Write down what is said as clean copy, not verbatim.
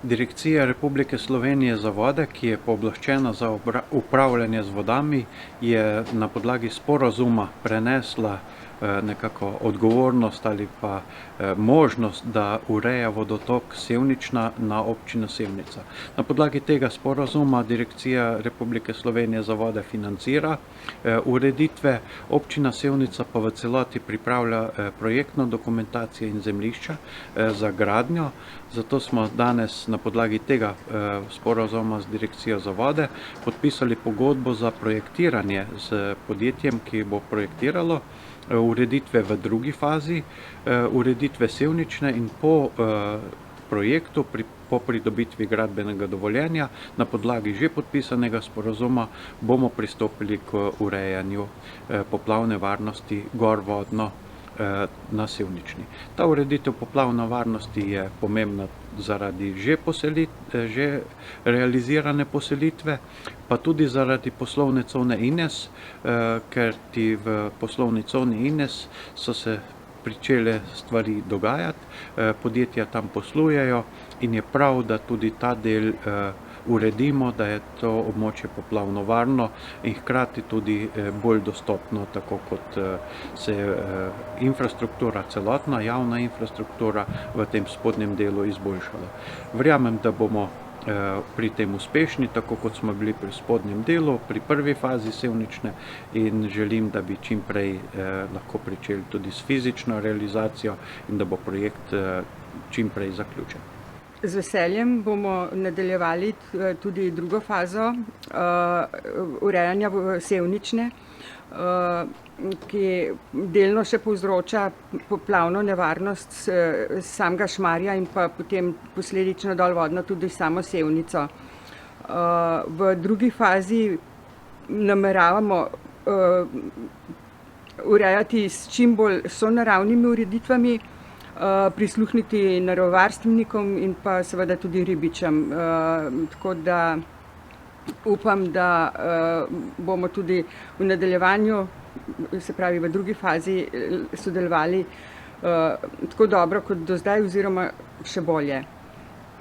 Direkcija Republike Slovenije za vode, ki je pooblaščena za upravljanje z vodami, je na podlagi sporazuma prenesla nekako odgovornost ali pa možnost, da ureja vodotok Sevnična na občino Sevnica. Na podlagi tega sporazuma Direkcija Republike Slovenije za vode financira ureditve, občina Sevnica pa v celoti pripravlja projektno dokumentacijo in zemljišča za gradnjo. Zato smo danes na podlagi tega sporazuma z Direkcijo za vode podpisali pogodbo za projektiranje z podjetjem, ki bo projektiralo ureditve v drugi fazi, ureditve Sevnične, in po projektu, po pridobitvi gradbenega dovoljenja, na podlagi že podpisanega sporazuma, bomo pristopili k urejanju poplavne varnosti gorvodno na Sevnični. Ta ureditev poplavne varnosti je pomembna zaradi že realizirane poselitve, pa tudi zaradi poslovne cone Ines, ker ti v poslovni coni Ines so se pričele stvari dogajati, podjetja tam poslujejo in je prav, da tudi ta del uredimo, da je to območje poplavno varno in hkrati tudi bolj dostopno, tako kot se infrastruktura, celotna javna infrastruktura v tem spodnjem delu izboljšala. Verjamem, da bomo pri tem uspešni, tako kot smo bili pri spodnjem delu, pri prvi fazi Sevnične, in želim, da bi čim prej lahko pričeli tudi s fizično realizacijo in da bo projekt čim prej zaključen. Z veseljem bomo nadaljevali tudi drugo fazo urejanja Sevnične, ki delno še povzroča poplavno nevarnost samega Šmarja in pa potem posledično dolvodno tudi samo Sevnico. V drugi fazi nameravamo urejati s čim bolj sonaravnimi ureditvami, prisluhniti naravovarstvenikom in pa seveda tudi ribičem. Tako da upam, da bomo tudi v nadaljevanju, se pravi v drugi fazi, sodelovali tako dobro kot do zdaj oziroma še bolje.